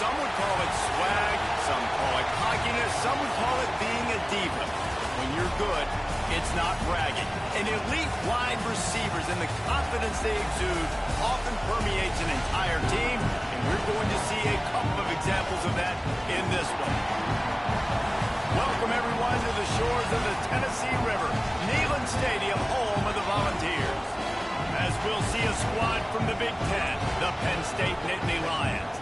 Some would call it swag, some call it cockiness, some would call it being a diva. When you're good, it's not bragging. And elite wide receivers and the confidence they exude often permeates an entire team, and we're going to see a couple of examples of that in this one. Welcome, everyone, to the shores of the Tennessee River, Neyland Stadium, home of the Volunteers. As we'll see a squad from the Big Ten, the Penn State Nittany Lions,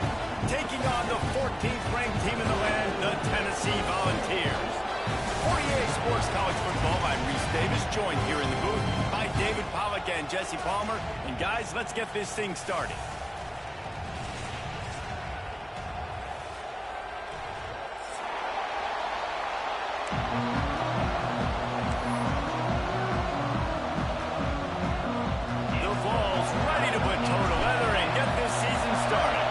taking on the 14th ranked team in the land, the Tennessee Volunteers. For EA Sports College Football, I'm Reese Davis, joined here in the booth by David Pollack and Jesse Palmer. And guys, let's get this thing started. The ball's ready to put toe to leather and get this season started.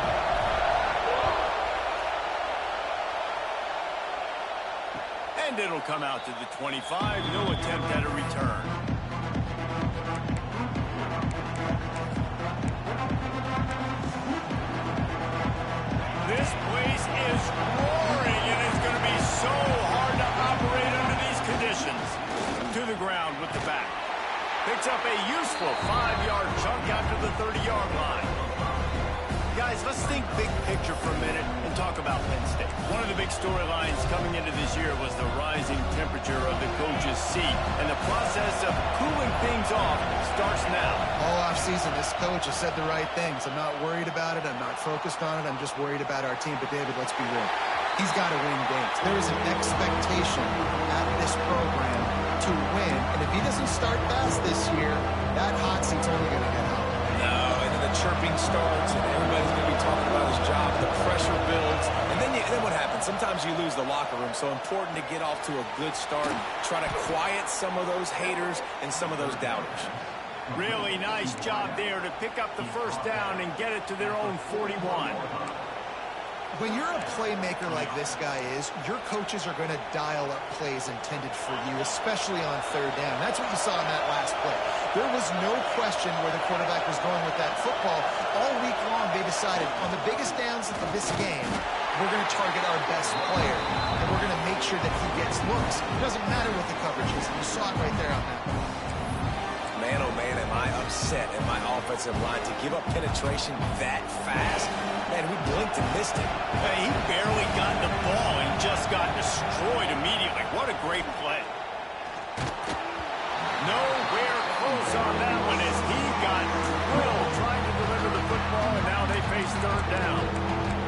And it'll come out to the 25. No attempt at a return. This place is roaring, and it's going to be so hard to operate under these conditions. To the ground with the back. Picks up a useful 5-yard chunk after the 30-yard line. Guys, let's think big picture for a minute and talk about Penn State. One of the big storylines coming into this year was the rising temperature of the coach's seat, and the process of cooling things off starts now. All offseason, this coach has said the right things. I'm not worried about it. I'm not focused on it. I'm just worried about our team. But, David, let's be real. He's got to win games. There is an expectation at this program to win, and if he doesn't start fast this year, that hot seat's only going to get hot. No, and then the chirping starts, and everybody's going to be talking about his job, the pressure builds, and then what happens? Sometimes you lose the locker room, so important to get off to a good start, try to quiet some of those haters and some of those doubters. Really nice job there to pick up the first down and get it to their own 41. When you're a playmaker like this guy is, your coaches are going to dial up plays intended for you, especially on third down. That's what you saw in that last play. There was no question where the quarterback was going with that football. All week long, they decided on the biggest downs of this game, we're going to target our best player, and we're going to make sure that he gets looks. It doesn't matter what the coverage is, and you saw it right there on that one. Man, oh man, am I upset at my offensive line to give up penetration that fast. Man, we blinked and missed it. Hey, he barely got the ball and just got destroyed immediately. What a great play. Nowhere close on that one as he got drilled trying to deliver the football, and now they face third down.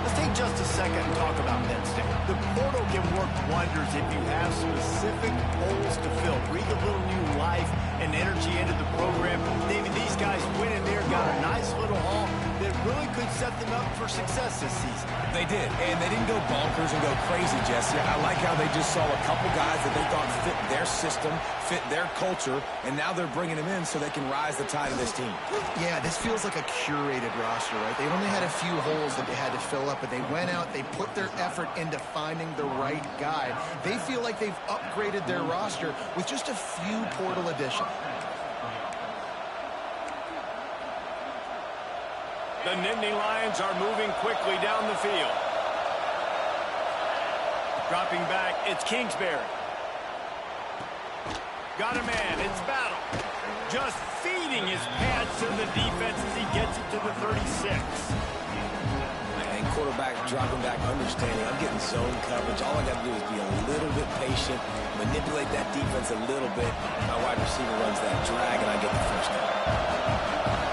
Let's take just a second and talk about Penn State. The portal can work wonders if you have specific holes to fill. Breathe a little new life and energy into the program. David, these guys went in there, got a nice little haul that really could set them up for success this season. They did, and they didn't go bonkers and go crazy, Jesse. I like how they just saw a couple guys that they thought fit their system, fit their culture, and now they're bringing them in so they can rise the tide of this team. Yeah, this feels like a curated roster, right? They only had a few holes that they had to fill up, but they went out, they put their effort into finding the right guy. They feel like they've upgraded their roster with just a few portal additions. The Nittany Lions are moving quickly down the field. Dropping back, it's Kingsbury. Got a man, it's Battle. Just feeding his pads to the defense as he gets it to the 36. And quarterback dropping back, understanding I'm getting zone coverage. All I got to do is be a little bit patient, manipulate that defense a little bit. My wide receiver runs that drag, and I get the first down.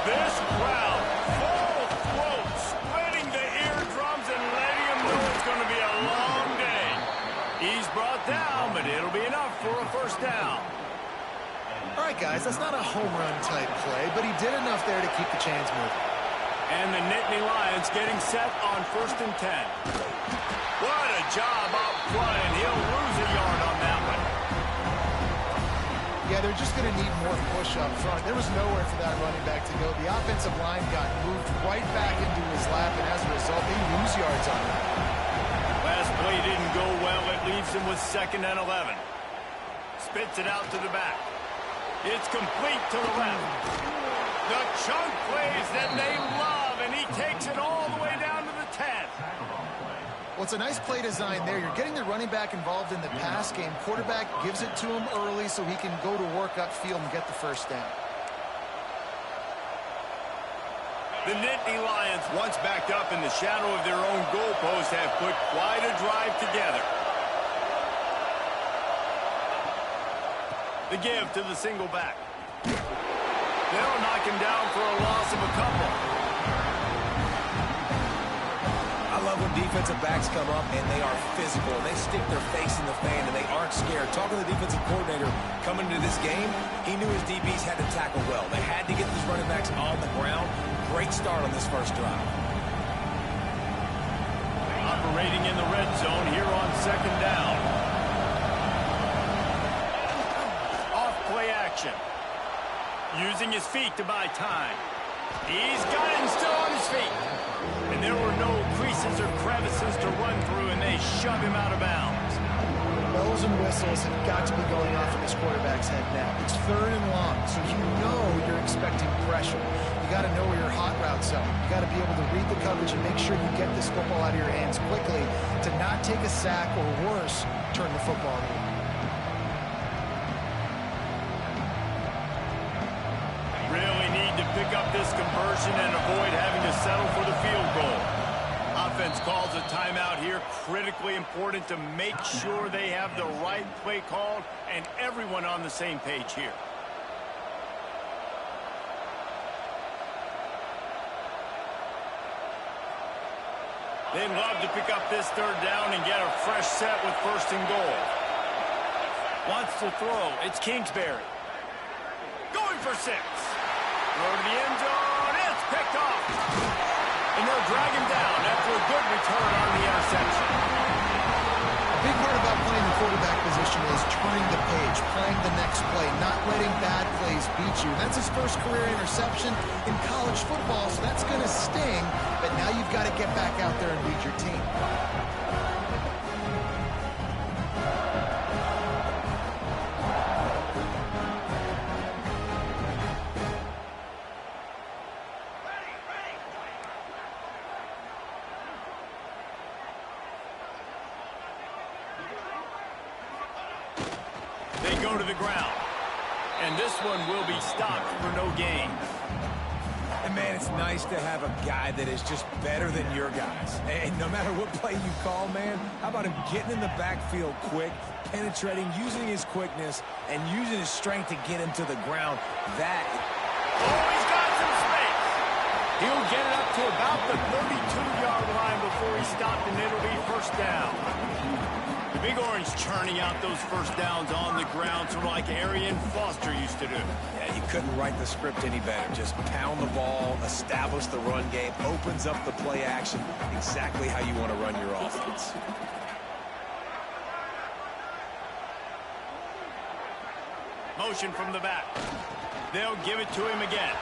This crowd, full throat, splitting the eardrums and letting him know it's going to be a long day. He's brought down, but it'll be enough for a first down. All right, guys, that's not a home run type play, but he did enough there to keep the chains moving. And the Nittany Lions getting set on 1st and 10. What a job up front, and he'll lose a yard on that one. Yeah, they're just going to need more push up front. There was nowhere for that running back to go. The offensive line got moved right back into his lap, and as a result, they lose yards on that. Last play didn't go well. It leaves him with 2nd and 11. Spits it out to the back. It's complete to the left. The chunk plays that they love, and he takes it all the way down to the 10. Well, it's a nice play design there. You're getting the running back involved in the pass game. Quarterback gives it to him early so he can go to work upfield and get the first down. The Nittany Lions, once backed up in the shadow of their own goalpost, have put quite a drive together. The give to the single back. They'll knock him down for a loss of a couple. I love when defensive backs come up and they are physical. They stick their face in the fan and they aren't scared. Talking to the defensive coordinator coming into this game, he knew his DBs had to tackle well. They had to get these running backs on the ground. Great start on this first drive. Operating in the red zone here on second down. Off play action. Using his feet to buy time. He's got it and still on his feet. And there were no creases or crevices to run through, and they shove him out of bounds. Bells and whistles have got to be going off in this quarterback's head now. It's third and long, so you know you're expecting pressure. You got to know where your hot routes are. You got to be able to read the coverage and make sure you get this football out of your hands quickly to not take a sack or worse, turn the football over. Really need to pick up this conversion and avoid having to settle for the field goal. Offense calls a timeout here. Critically important to make sure they have the right play called and everyone on the same page here. They'd love to pick up this third down and get a fresh set with first and goal. Wants to throw. It's Kingsbury. Going for 6. Throw to the end zone. It's picked off. And they'll drag him down after a good return on the interception. A big part about playing the quarterback position is turning the page, playing the next play, not letting bad plays beat you. That's his first career interception in college football, so that's going to sting. But now you've got to get back out there and lead your team. They go to the ground. And this one will be stopped for no gain. And, man, it's nice to have a guy that is just better than your guys. And no matter what play you call, man, how about him getting in the backfield quick, penetrating, using his quickness, and using his strength to get him to the ground. That... Oh, he's got some space. He'll get it up to about the 32-yard line before he's stopped, and it'll be first down. The Big Orange churning out those first downs on the ground, sort of like Arian Foster used to do. Yeah, you couldn't write the script any better. Just pound the ball, establish the run game, opens up the play action, exactly how you want to run your offense. Motion from the back. They'll give it to him again.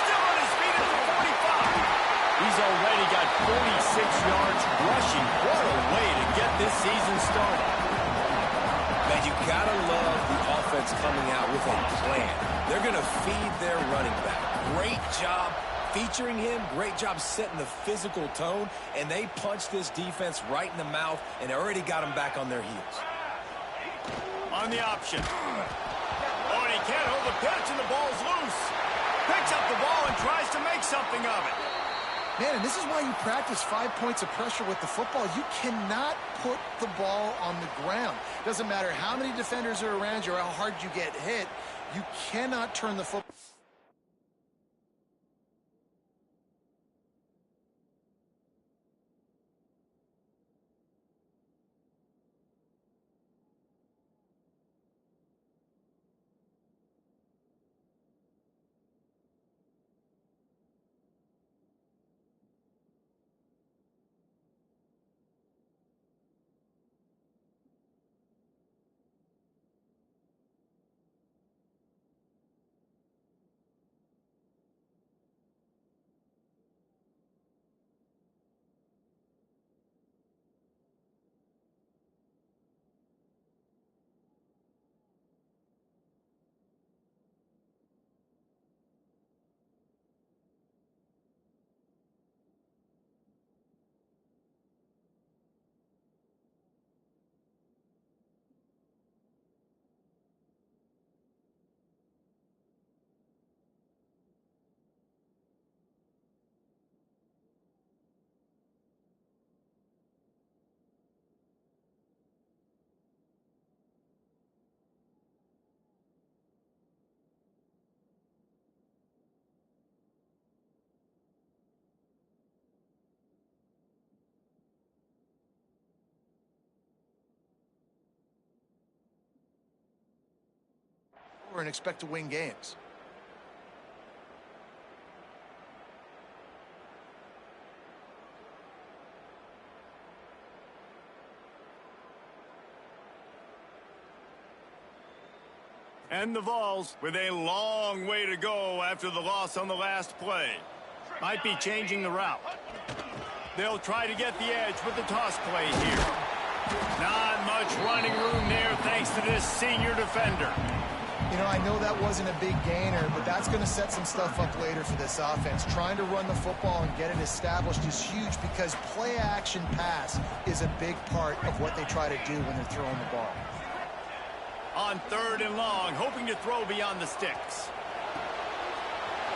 Still on his feet at the 45. He's already got 46 yards rushing. What a way to get this season started. Man, you gotta love the offense coming out with a plan. They're gonna feed their running back. Great job featuring him. Great job setting the physical tone. And they punched this defense right in the mouth and already got them back on their heels. On the option. Oh, and he can't hold the pitch, and the ball's loose. Picks up the ball and tries to make something of it. Man, and this is why you practice 5 points of pressure with the football. You cannot put the ball on the ground. Doesn't matter how many defenders are around you or how hard you get hit. You cannot turn the football. and expect to win games. And the Vols with a long way to go after the loss on the last play. Might be changing the route. They'll try to get the edge with the toss play here. Not much running room there thanks to this senior defender. You know, I know that wasn't a big gainer, but that's going to set some stuff up later for this offense. Trying to run the football and get it established is huge because play-action pass is a big part of what they try to do when they're throwing the ball. On 3rd and long, hoping to throw beyond the sticks.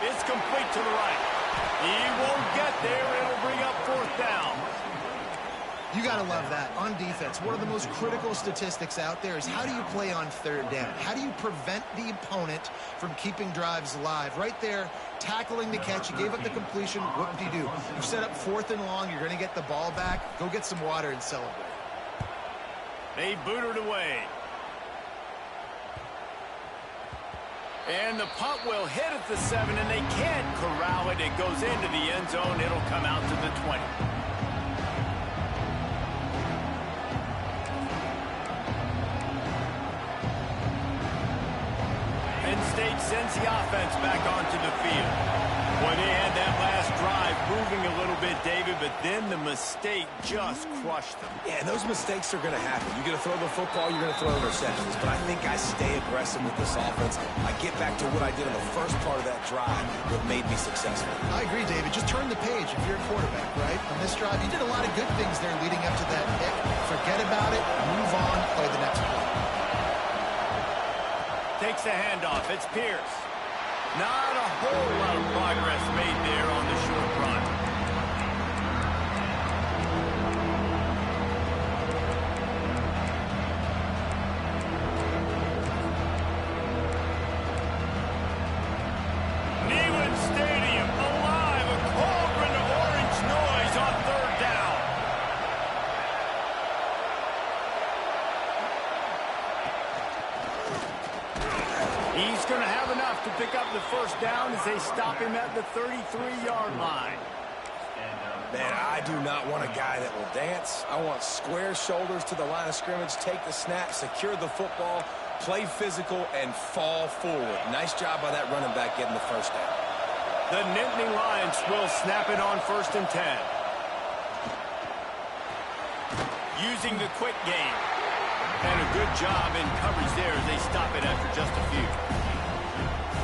It's complete to the right. He won't get there. It'll bring up 4th down. You got to love that. On defense, one of the most critical statistics out there is how do you play on 3rd down? How do you prevent the opponent from keeping drives alive? Right there, tackling the catch. You gave up the completion. What do? You set up 4th and long. You're going to get the ball back. Go get some water and celebrate. They boot it away. And the punt will hit at the 7, and they can't corral it. It goes into the end zone. It'll come out to the 20. Penn State sends the offense back onto the field. Well, they had that last drive moving a little bit, David, but then the mistake just crushed them. Yeah, and those mistakes are going to happen. You're going to throw the football, you're going to throw interceptions. But I think I stay aggressive with this offense. I get back to what I did in the first part of that drive that made me successful. I agree, David. Just turn the page if you're a quarterback, right? On this drive, you did a lot of good things there leading up to that pick. Forget about it, move on, play the next play. Takes the handoff. It's Pierce. Not a whole lot of progress made there on the short run. Neyland Stadium alive, a cauldron of orange noise on 3rd down. He's going to have enough to pick up the 1st down as they stop him at the 33-yard line. Man, I do not want a guy that will dance. I want square shoulders to the line of scrimmage, take the snap, secure the football, play physical, and fall forward. Nice job by that running back getting the 1st down. The Nittany Lions will snap it on 1st and 10. Using the quick game. And a good job in coverage there as they stop it after just a few.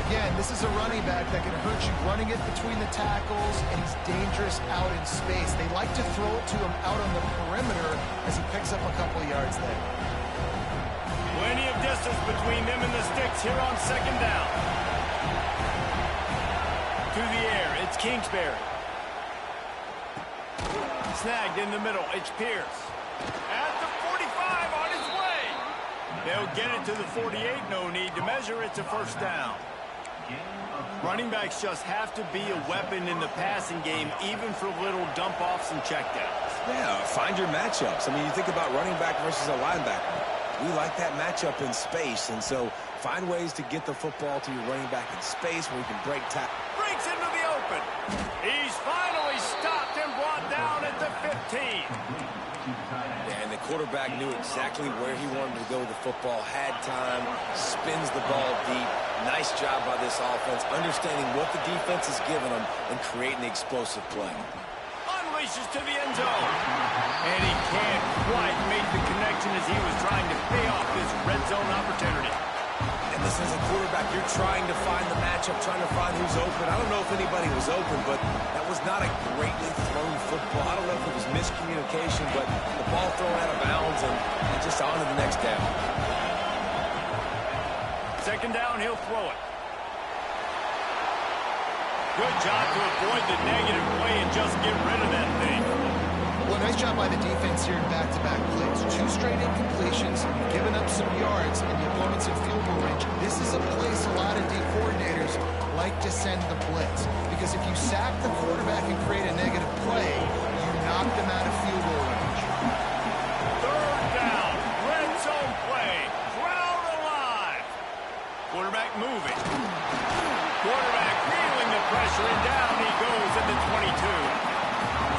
Again, this is a running back that can hurt you running it between the tackles, and he's dangerous out in space. They like to throw it to him out on the perimeter as he picks up a couple of yards there. Plenty of distance between them and the sticks here on 2nd down. To the air, it's Kingsbury. Snagged in the middle, it's Pierce. At the 45 on his way. They'll get it to the 48, no need to measure. It's a 1st down. Running backs just have to be a weapon in the passing game, even for little dump-offs and checkdowns. Yeah, find your matchups. I mean, you think about running back versus a linebacker. We like that matchup in space, and so find ways to get the football to your running back in space where you can break tackle. Breaks into the open. He's finally stopped and brought down at the 15. And the quarterback knew exactly where he wanted to go with the football, had time, spins the ball deep. Nice job by this offense, understanding what the defense is giving them and creating the explosive play. Unleashes to the end zone. And he can't quite make the connection as he was trying to pay off this red zone opportunity. And this is a quarterback, you're trying to find the matchup, trying to find who's open. I don't know if anybody was open, but that was not a greatly thrown football. I don't know if it was miscommunication, but the ball thrown out of bounds and just on to the next down. 2nd down, he'll throw it. Good job to avoid the negative play and just get rid of that thing. Well, nice job by the defense here in back-to-back plays. 2 straight incompletions, giving up some yards, and the opponent's in field goal range. This is a place a lot of D coordinators like to send the blitz. Because if you sack the quarterback and create a negative play, you knock them out of field goal range. 3rd down, red zone play, crowd alive. Quarterback moving. Quarterback feeling the pressure, and down he goes at the 22.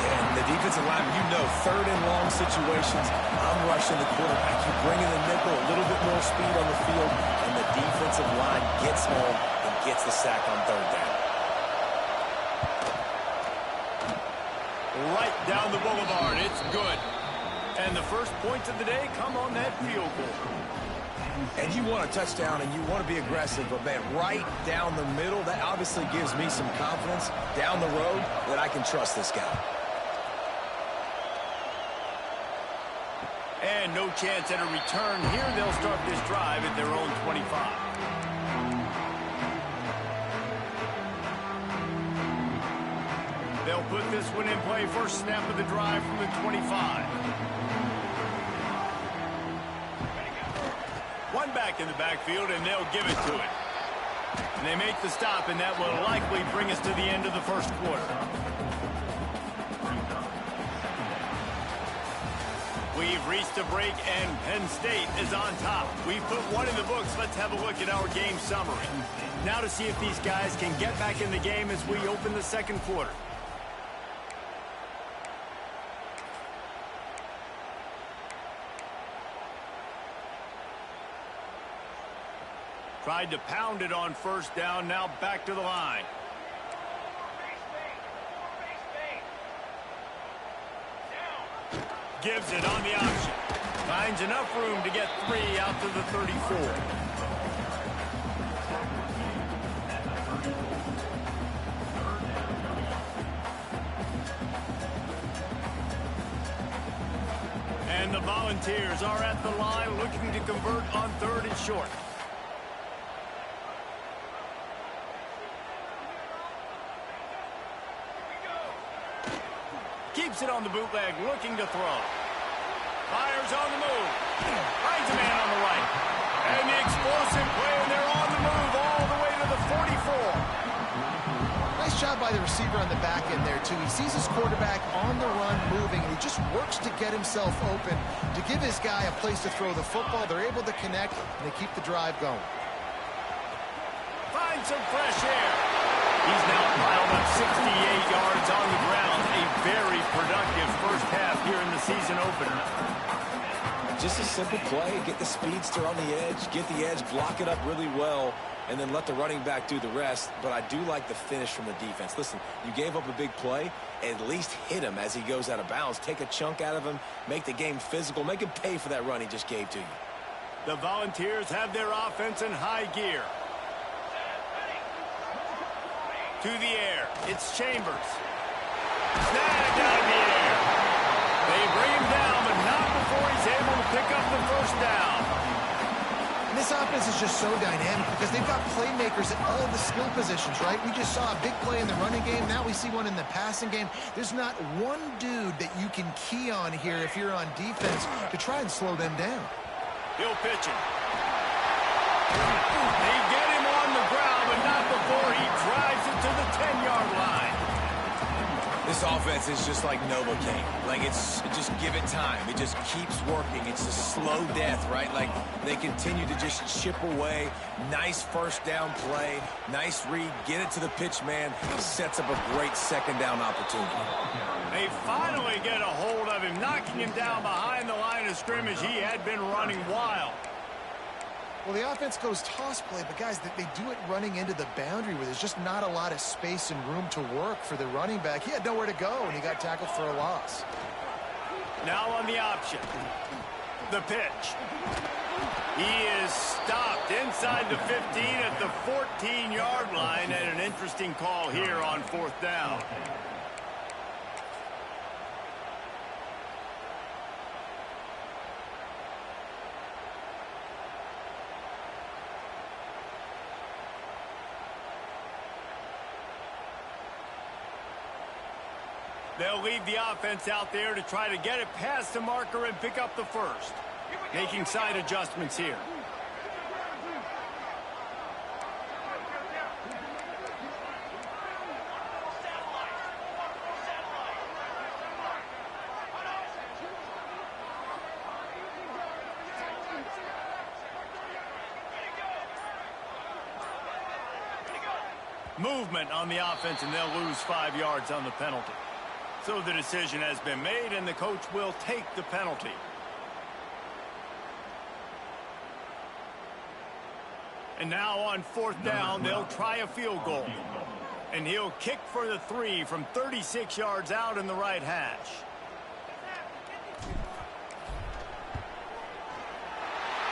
And the defensive line, you know, third and long situations, I'm rushing the quarterback. You bring in the nickel, a little bit more speed on the field, and the defensive line gets home and gets the sack on third down. Right down the boulevard. It's good. And the first points of the day come on that field goal. And you want a touchdown and you want to be aggressive, but, man, right down the middle, that obviously gives me some confidence down the road that I can trust this guy. And no chance at a return here. They'll start this drive at their own 25. They'll put this one in play. First snap of the drive from the 25. One back in the backfield, and they'll give it to it. And they make the stop, and that will likely bring us to the end of the first quarter. We've reached a break, and Penn State is on top. We've put one in the books. Let's have a look at our game summary. Now to see if these guys can get back in the game as we open the second quarter. Tried to pound it on first down, now back to the line. Gives it on the option. Finds enough room to get 3 out to the 34. And the Volunteers are at the line looking to convert on third and short. Keeps it on the bootleg, looking to throw. Fires on the move. Finds a man on the right. And the explosive play, and they're on the move all the way to the 44. Nice job by the receiver on the back end there, too. He sees his quarterback on the run moving, and he just works to get himself open to give his guy a place to throw the football. They're able to connect, and they keep the drive going. Find some fresh air. He's now piled up 68 yards on the ground. A very productive first half here in the season opener. Just a simple play. Get the speedster on the edge. Get the edge. Block it up really well. And then let the running back do the rest. But I do like the finish from the defense. Listen, you gave up a big play. At least hit him as he goes out of bounds. Take a chunk out of him. Make the game physical. Make him pay for that run he just gave to you. The Volunteers have their offense in high gear. To the air. It's Chambers. Snagged out of the air. They bring him down, but not before he's able to pick up the first down. And this offense is just so dynamic because they've got playmakers at all the skill positions, right? We just saw a big play in the running game. Now we see one in the passing game. There's not one dude that you can key on here if you're on defense to try and slow them down. He'll pitch it. They get him on the ground, but not before he drives it to the 10-yard line. This offense is just like Novocaine. Like, it's just give it time. It just keeps working. It's a slow death, right? Like, they continue to just chip away. Nice first down play. Nice read. Get it to the pitch man. Sets up a great second down opportunity. They finally get a hold of him, knocking him down behind the line of scrimmage. He had been running wild. Well, the offense goes toss play, but, guys, they do it running into the boundary where there's just not a lot of space and room to work for the running back. He had nowhere to go, and he got tackled for a loss. Now on the option. The pitch. He is stopped inside the 15 at the 14-yard line, and an interesting call here on fourth down. They'll leave the offense out there to try to get it past the marker and pick up the first. Making side adjustments here. Movement on the offense, and they'll lose 5 yards on the penalty. So the decision has been made, and the coach will take the penalty. And now on 4th down, they'll try a field goal. And he'll kick for the 3 from 36 yards out in the right hash.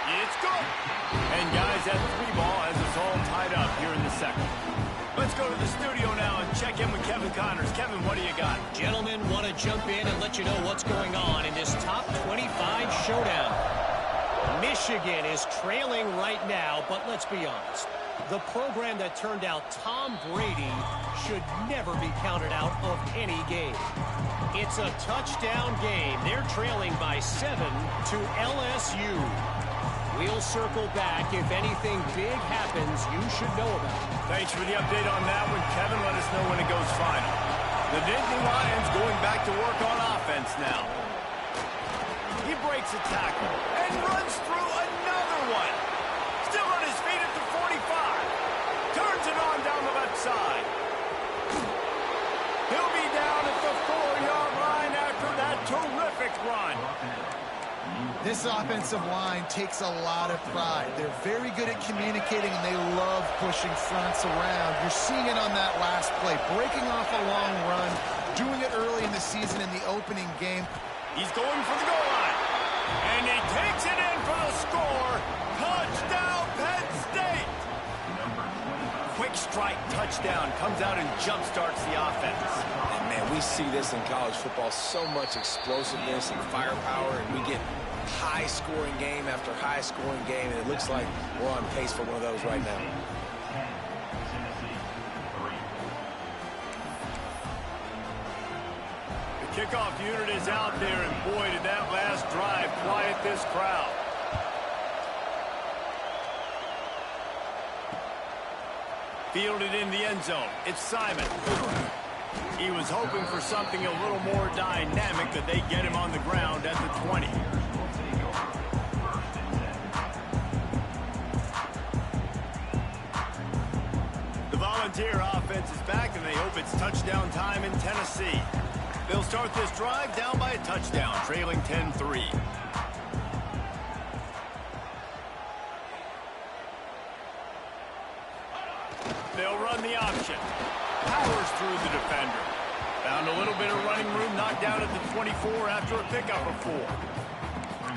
It's good. And guys, that 3 ball has us all tied up here in the second. Let's go to the studio now and check in with Kevin Connors. Kevin, what do you got? Gentlemen, want to jump in and let you know what's going on in this top 25 showdown. Michigan is trailing right now, but let's be honest. The program that turned out Tom Brady should never be counted out of any game. It's a touchdown game. They're trailing by 7 to LSU. We'll circle back. If anything big happens, you should know about it. Thanks for the update on that one, Kevin. Let us know when it goes final. The Nittany Lions going back to work on offense now. He breaks a tackle and runs through another one. Still on his feet at the 45. Turns it on down the left side. He'll be down at the 4-yard line after that terrific run. This offensive line takes a lot of pride. They're very good at communicating, and they love pushing fronts around. You're seeing it on that last play, breaking off a long run, doing it early in the season in the opening game. He's going for the goal line, and he takes it in for the score. Touchdown, Penn State! Quick strike touchdown comes out and jumpstarts the offense. And man, we see this in college football, so much explosiveness and firepower, and we get high-scoring game after high-scoring game, and it looks like we're on pace for one of those right now. The kickoff unit is out there, and boy, did that last drive quiet this crowd. Fielded in the end zone. It's Simon. He was hoping for something a little more dynamic, but they get him on the ground at the 20. The Volunteer offense is back, and they hope it's touchdown time in Tennessee. They'll start this drive down by a touchdown, trailing 10-3. They'll run the option. Powers through the defender. Found a little bit of running room, knocked down at the 24 after a pickup of 4.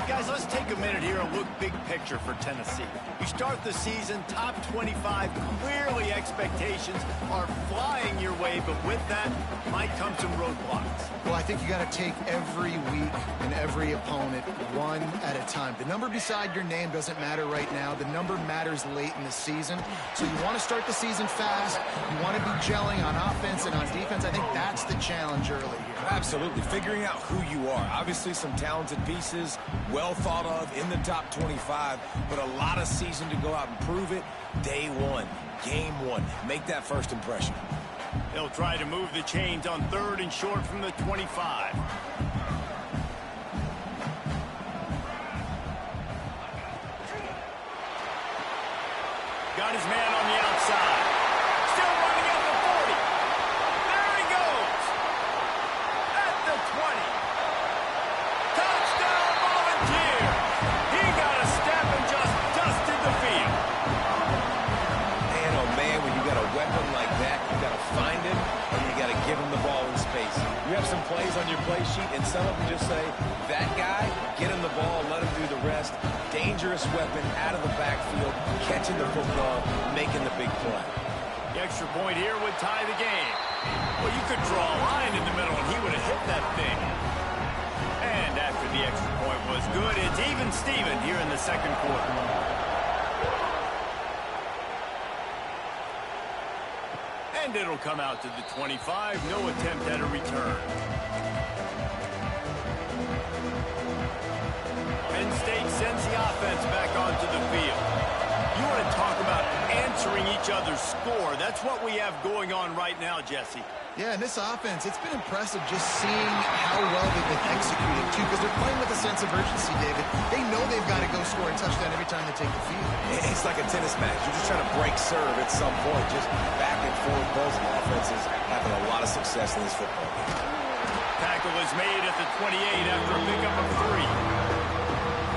Guys, let's take a minute here and look big picture for Tennessee. You start the season top 25. Clearly expectations are flying your way, but with that might come some roadblocks. Well, I think you got to take every week and every opponent one at a time. The number beside your name doesn't matter right now. The number matters late in the season. So you want to start the season fast. You want to be gelling on offense and on defense. I think that's the challenge early here. Absolutely. Figuring out who you are. Obviously some talented pieces, well thought of in the top 25, but a lot of season to go out and prove it. Day 1, game 1. Make that first impression. They'll try to move the chains on 3rd and short from the 25. Got his man on the outside. Still running at the 40. There he goes. At the 20. Touchdown, Volunteer. He got a step and just dusted the field. Man, oh man, when you got a weapon like that, you got to find him, and you got to give him the ball in space. You have some plays on your play sheet, and some of them just say, that guy, get him the ball, let him do the rest. Dangerous weapon out of the backfield, catching the football, making the big play. The extra point here would tie the game. Well, you could draw a line in the middle, and he would have hit that thing. And after the extra point was good, it's even Steven here in the second quarter. And it'll come out to the 25. No attempt at a return. Penn State sends the offense back onto the field. You want to talk about answering each other's score. That's what we have going on right now, Jesse. Yeah, in this offense, it's been impressive just seeing how well they've been executing, too, because they're playing with a sense of urgency, David. They know they've got to go score a touchdown every time they take the field. It's like a tennis match. You're just trying to break serve at some point, just back and forth. Both offenses having a lot of success in this football game. Tackle is made at the 28 after a pickup of 3.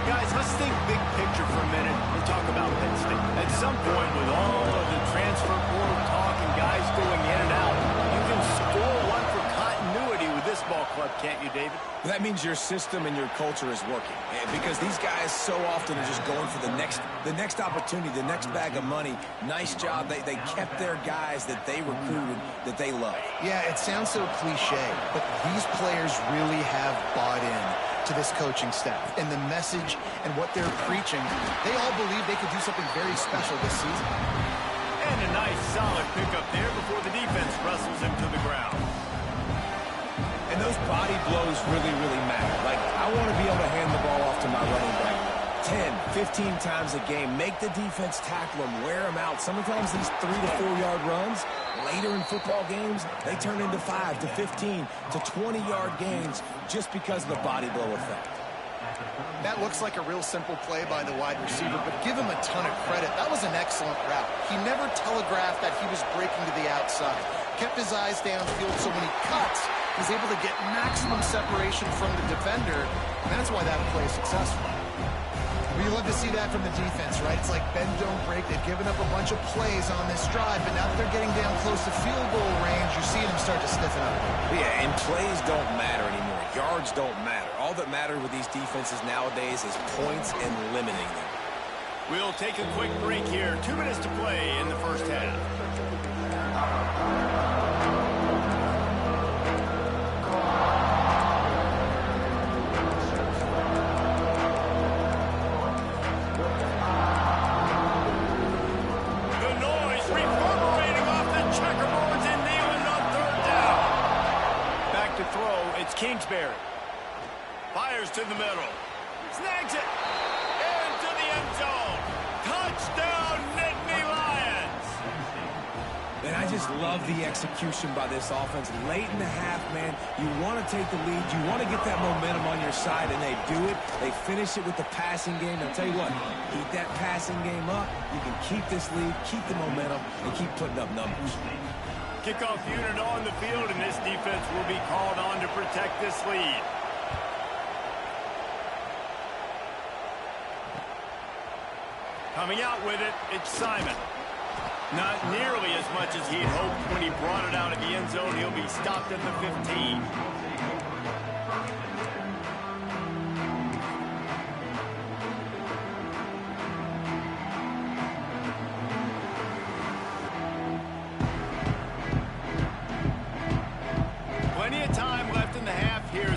Guys, let's think big picture for a minute and talk about Penn State. At some point, with all of the transfer portal talk and guys going in and out, you can score one for continuity with this ball club, can't you, David? That means your system and your culture is working. Because these guys so often are just going for the next opportunity, the next bag of money. Nice job. They kept their guys that they recruited, that they love. Yeah, it sounds so cliche, but these players really have bought in to this coaching staff and the message and what they're preaching. They all believe they could do something very special this season. And a nice solid pickup there before the defense wrestles him to the ground. And those body blows really, really matter. Like, I want to be able to hand the ball off to my running back 10, 15 times a game. Make the defense tackle them, wear them out. Sometimes these 3 to 4 yard runs, later in football games, they turn into 5 to 15 to 20 yard gains just because of the body blow effect. That looks like a real simple play by the wide receiver, but give him a ton of credit. That was an excellent route. He never telegraphed that he was breaking to the outside. Kept his eyes downfield, so when he cuts, he's able to get maximum separation from the defender, and that's why that play is successful. Well, you love to see that from the defense, right? It's like bend, don't break. They've given up a bunch of plays on this drive, but now that they're getting down close to field goal range, you're seeing them start to stiffen up. Yeah, and plays don't matter anymore. Yards don't matter. All that matters with these defenses nowadays is points and limiting them. We'll take a quick break here. 2 minutes to play in the first half. Kingsbury fires to the middle, snags it into the end zone. Touchdown, Nittany Lions! And I just love the execution by this offense. Late in the half, man, you want to take the lead, you want to get that momentum on your side, and they do it. They finish it with the passing game. I'll tell you what, keep that passing game up. You can keep this lead, keep the momentum, and keep putting up numbers. Kickoff unit on the field, and this defense will be called on to protect this lead. Coming out with it, it's Simon. Not nearly as much as he'd hoped when he brought it out of the end zone. He'll be stopped at the 15.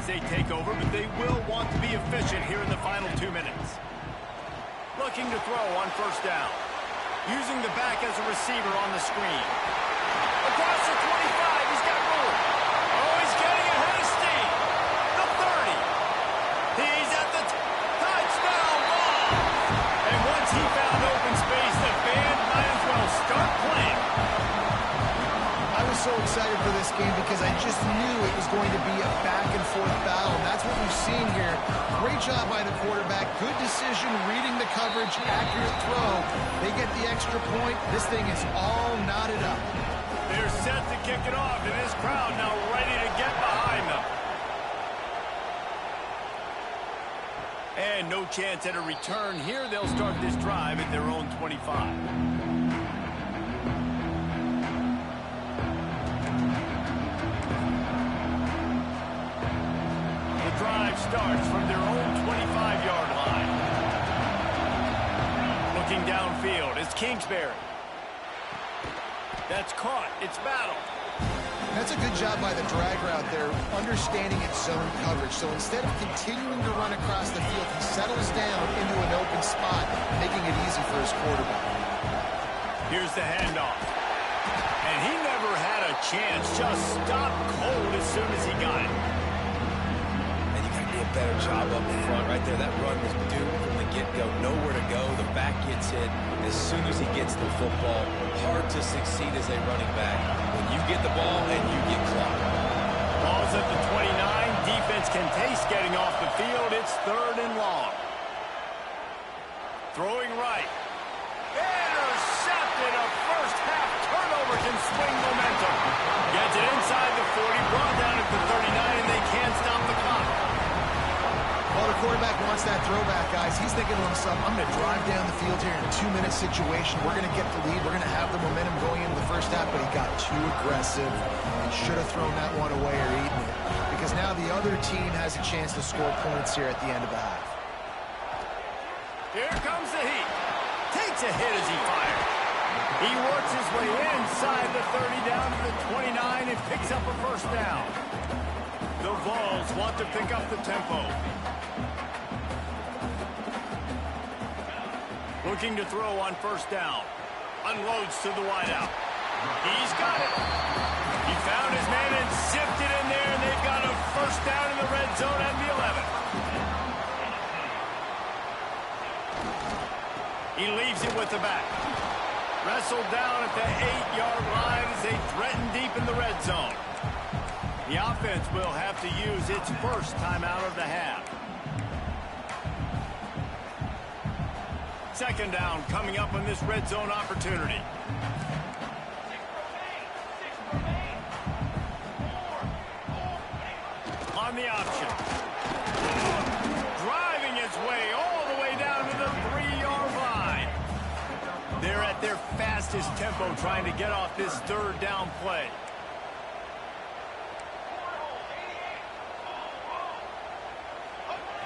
They take over, but they will want to be efficient here in the final 2 minutes. Looking to throw on first down. Using the back as a receiver on the screen. Across the 25, he's got room. Oh, he's getting ahead of steam. The 30. He's at the touchdown ball. And once he found open space, the band might as well start playing. I was so excited for this game because I just knew it was going to be a back-and-forth battle, and that's what we've seen here. Great job by the quarterback. Good decision, reading the coverage, accurate throw. They get the extra point. This thing is all knotted up. They're set to kick it off, and this crowd now ready to get behind them. And no chance at a return here. They'll start this drive at their own 25. Drive starts from their own 25-yard line. Looking downfield is Kingsbury. That's caught. It's battled. That's a good job by the drag route there, understanding its zone coverage. So instead of continuing to run across the field, he settles down into an open spot, making it easy for his quarterback. Here's the handoff. And he never had a chance. Just stopped cold as soon as he got it. better job up front right there. That run was doomed from the get-go. Nowhere to go. The back gets hit as soon as he gets the football. Hard to succeed as a running back when you get the ball and you get clocked. Ball's at the 29. Defense can taste getting off the field. It's 3rd and long. Throwing right. Intercepted. A first-half turnover can swing momentum. Gets it inside the 40, brought down at the 39, and they can't stop the clock. Well, the quarterback wants that throwback, guys. He's thinking to himself, I'm going to drive down the field here in a 2-minute situation. We're going to get the lead. We're going to have the momentum going into the first half, but he got too aggressive and should have thrown that one away or eaten it, because now the other team has a chance to score points here at the end of the half. Here comes the heat. Takes a hit as he fires. He works his way inside the 30 down to the 29 and picks up a first down. The Vols want to pick up the tempo. Looking to throw on first down. Unloads to the wideout. He's got it. He found his man and sifted in there, and they've got a first down in the red zone at the 11. He leaves it with the back. Wrestled down at the 8-yard line as they threaten deep in the red zone. The offense will have to use its first timeout of the half. Second down coming up on this red zone opportunity. On the option. Driving its way all the way down to the 3-yard line. They're at their fastest tempo trying to get off this 3rd down play.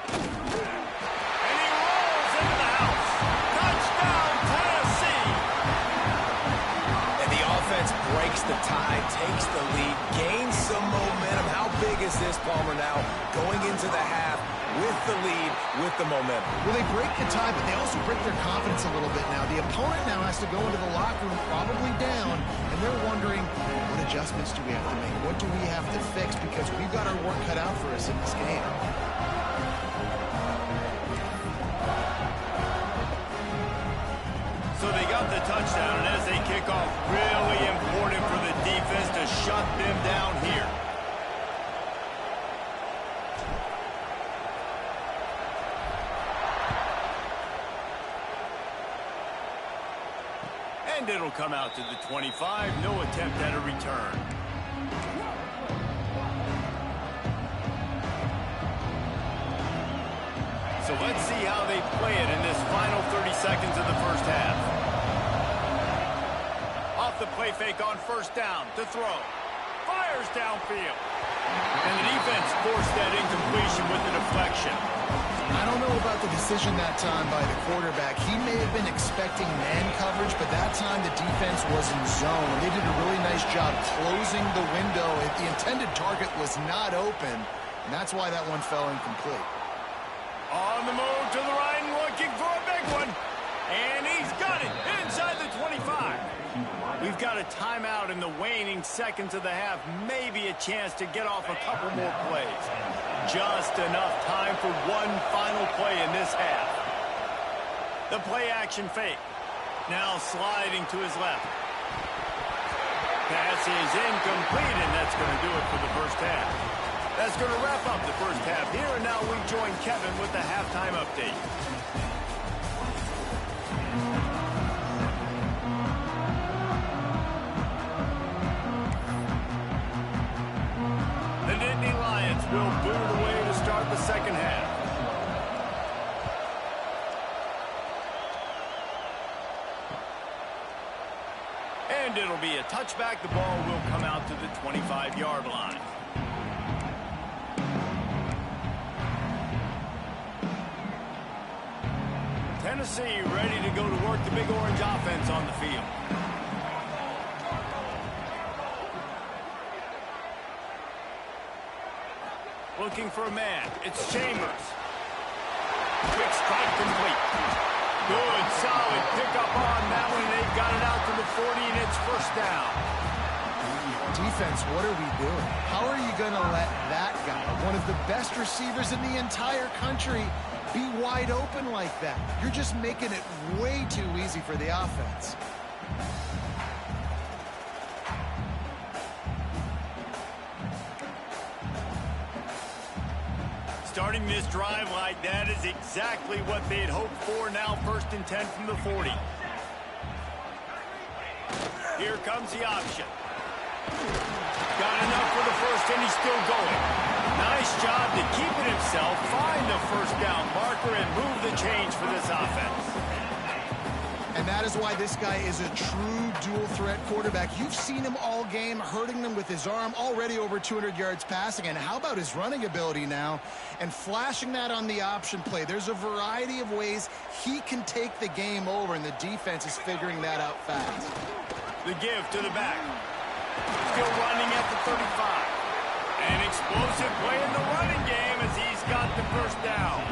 And he rolls into the house. Touchdown, Tennessee! And the offense breaks the tie, takes the lead, gains some momentum. How big is this, Palmer, now going into the half with the lead, with the momentum? Well, they break the tie, but they also break their confidence a little bit now. The opponent now has to go into the locker room probably down, and they're wondering, what adjustments do we have to make? What do we have to fix? Because we've got our work cut out for us in this game. So they got the touchdown, and as they kick off, really important for the defense to shut them down here. And it'll come out to the 25. No attempt at a return. So let's see how they play it in this final 30 seconds of the first half. Off the play fake on first down to throw. Fires downfield. And the defense forced that incompletion with the deflection. I don't know about the decision that time by the quarterback. He may have been expecting man coverage, but that time the defense was in zone. They did a really nice job closing the window. The intended target was not open, and that's why that one fell incomplete. On the move to the right and looking for a big one. And he's got it inside the 25. We've got a timeout in the waning seconds of the half. Maybe a chance to get off a couple more plays. Just enough time for one final play in this half. The play action fake. Now sliding to his left. Pass is incomplete, and that's going to do it for the first half. That's going to wrap up the first half here, and now we join Kevin with the halftime update. The Nittany Lions will boot it away to start the second half. And it'll be a touchback. The ball will come out to the 25-yard line. Tennessee ready to go to work the Big Orange offense on the field. Looking for a man. It's Chambers. Quick strike complete. Good, solid pickup on that one. They've got it out to the 40, and it's first down. defense, what are we doing? How are you going to let that guy, one of the best receivers in the entire country, be wide open like that? You're just making it way too easy for the offense. Starting this drive like that is exactly what they had hoped for. Now 1st and 10 from the 40. Here comes the option. Got enough for the first, and he's still going. Nice job to keep it himself, find the first down marker, and move the chains for this offense. And that is why this guy is a true dual-threat quarterback. You've seen him all game, hurting them with his arm, already over 200 yards passing. And how about his running ability now? And flashing that on the option play. There's a variety of ways he can take the game over, and the defense is figuring that out fast. The give to the back. Still running at the 35. An explosive play in the running game as he's got the first down.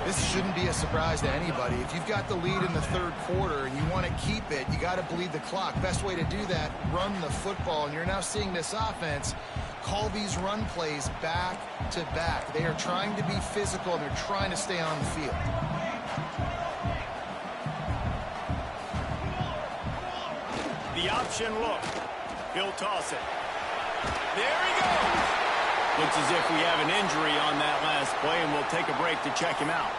This shouldn't be a surprise to anybody. If you've got the lead in the 3rd quarter and you want to keep it, you got to bleed the clock. Best way to do that, run the football. And you're now seeing this offense call these run plays back to back. They are trying to be physical, and they're trying to stay on the field. The option look. He'll toss it. There he goes. Looks as if we have an injury on that last play, and we'll take a break to check him out.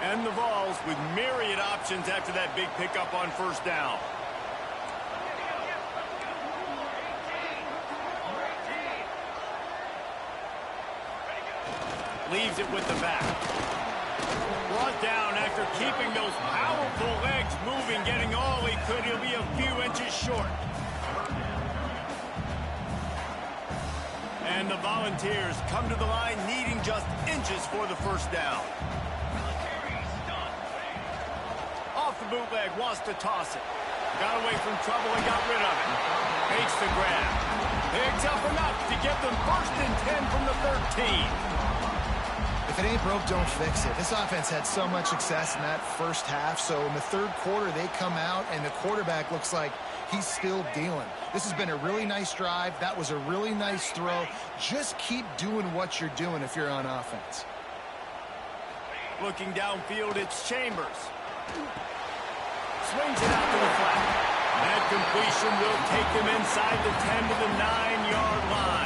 And the Vols with myriad options after that big pickup on first down. Leaves it with the back. Brought down after keeping those powerful legs moving, getting all he could. He'll be a few inches short. And the Volunteers come to the line needing just inches for the first down. Off the bootleg, wants to toss it. Got away from trouble and got rid of it. Makes the grab. Picks up enough to get them 1st and 10 from the 13. If it ain't broke, don't fix it. This offense had so much success in that first half, so in the 3rd quarter, they come out, and the quarterback looks like he's still dealing. This has been a really nice drive. That was a really nice throw. Just keep doing what you're doing if you're on offense. Looking downfield, it's Chambers. Swings it out to the flat. That completion will take them inside the 10 to the 9-yard line.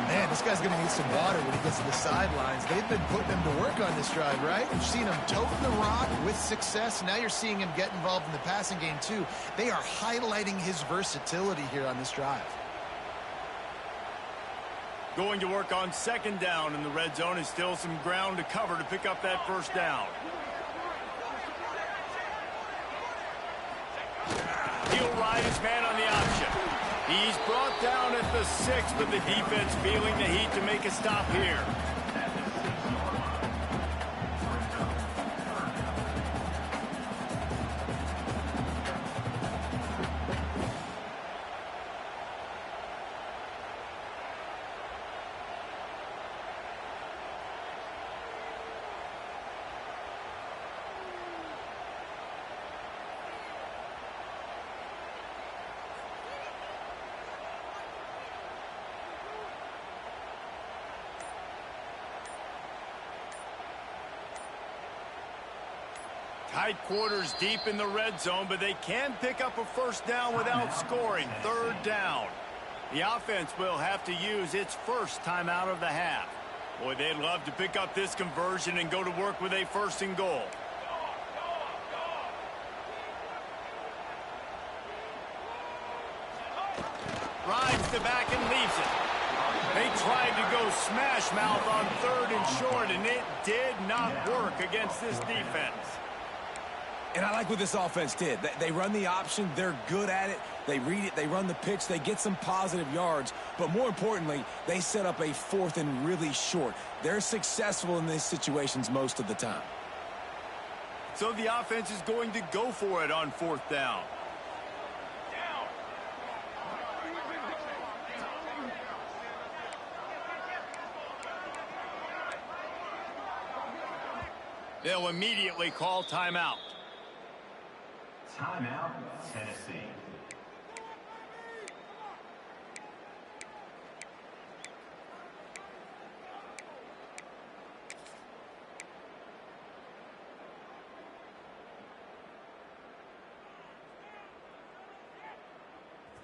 Man, this guy's going to need some water when he gets to the sidelines. They've been putting him to work on this drive, right? You've seen him toting the rock with success. Now you're seeing him get involved in the passing game, too. They are highlighting his versatility here on this drive. Going to work on 2nd down in the red zone is still some ground to cover to pick up that first down. He'll ride his man on the option. He's brought down at the 6, but the defense feeling the heat to make a stop here. Tight quarters deep in the red zone, but they can pick up a first down without scoring. 3rd down. The offense will have to use its first timeout of the half. Boy, they'd love to pick up this conversion and go to work with a 1st and goal. Rides the back and leaves it. They tried to go smash mouth on 3rd and short, and it did not work against this defense. And I like what this offense did. They run the option. They're good at it. They read it. They run the pitch. They get some positive yards. But more importantly, they set up a 4th and really short. They're successful in these situations most of the time. So the offense is going to go for it on 4th down. They'll immediately call timeout. Timeout, Tennessee.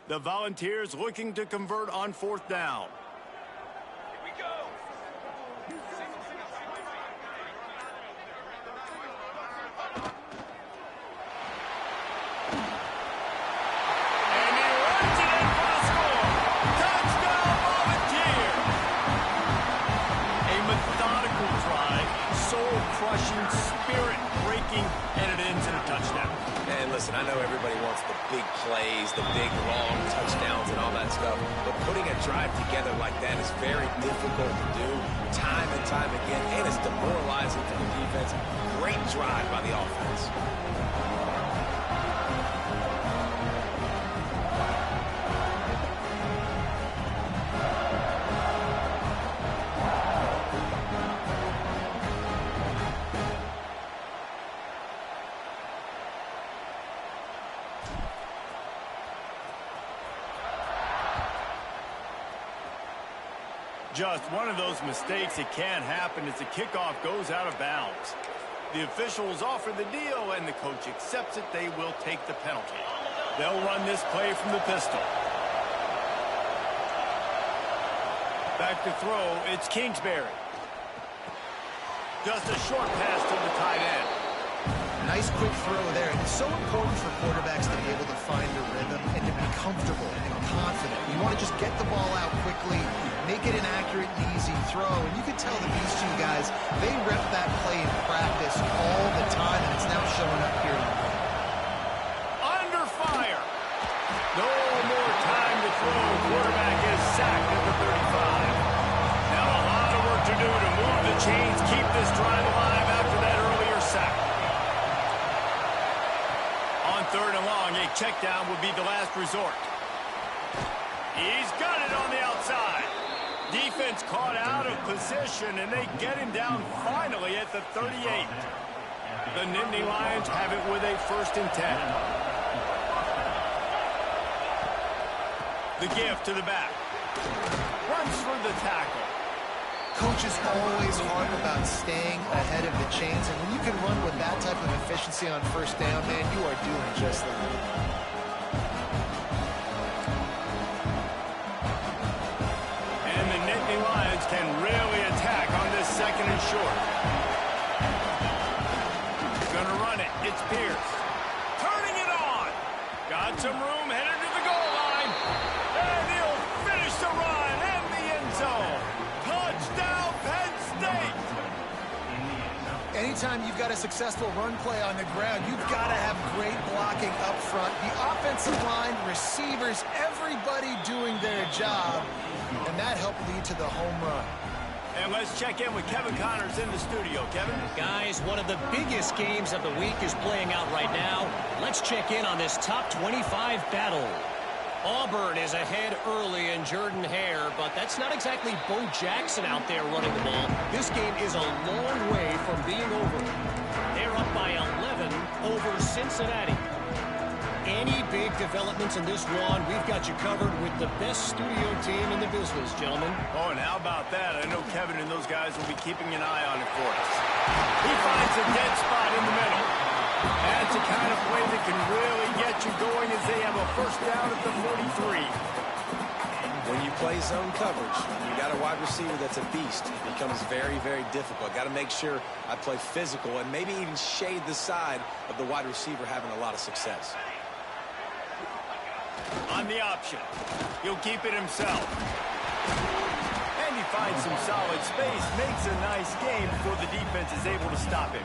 The Volunteers looking to convert on 4th down. Here we go. And he runs it in for the score. Touchdown, Volunteers! A methodical drive, soul-crushing, spirit-breaking, and it ends in a touchdown. And listen, I know everybody wants the big plays, the big, long touchdowns and all that stuff, but putting a drive together like that is very difficult to do time and time again, and it's demoralizing for the defense. Great drive by the offense. Just one of those mistakes that can't happen as the kickoff goes out of bounds. The officials offer the deal, and the coach accepts it. They will take the penalty. They'll run this play from the pistol. Back to throw, it's Kingsbury. Just a short pass to the tight end. Nice quick throw there. It's so important for quarterbacks to be able to find a rhythm and to be comfortable and confident. You want to just get the ball out quickly, make it an accurate and easy throw. And you can tell that these two guys, they rep that play in practice all the time, and it's now showing up here in the game. Under fire. No more time to throw. Quarterback is sacked at the 35. Now a lot of work to do to move the chains, keep this drive alive after that earlier sack. On 3rd and long, a check down would be the last resort. He's got it on the outside. Defense caught out of position, and they get him down finally at the 38. The Nittany Lions have it with a 1st and 10. The give to the back. Runs for the tackle. Coaches always harp about staying ahead of the chains, and when you can run with that type of efficiency on 1st down, man, you are doing just that. And the Nittany Lions can really attack on this 2nd and short. Gonna run it. It's Pierce. Turning it on. Got some room, headed to the goal line. And he'll finish the run in the end zone. Touchdown, Penn State. Anytime you've got a successful run play on the ground, you've got to have great blocking up front. The offensive line, receivers, everybody doing their job. And that helped lead to the home run. And let's check in with Kevin Connors in the studio. Kevin? Guys, one of the biggest games of the week is playing out right now. Let's check in on this top 25 battle. Auburn is ahead early in Jordan Hare, but that's not exactly Bo Jackson out there running the ball. This game is a long way from being over. They're up by 11 over Cincinnati. Any big developments in this one, we've got you covered with the best studio team in the business, gentlemen. Oh, and how about that? I know Kevin and those guys will be keeping an eye on it for us. He finds a dead spot in the middle. That's the kind of play that can really get you going as they have a 1st down at the 43. When you play zone coverage, you got a wide receiver that's a beast. It becomes very, very difficult. Got to make sure I play physical and maybe even shade the side of the wide receiver having a lot of success. On the option, he'll keep it himself. And he finds some solid space, makes a nice game before the defense is able to stop him.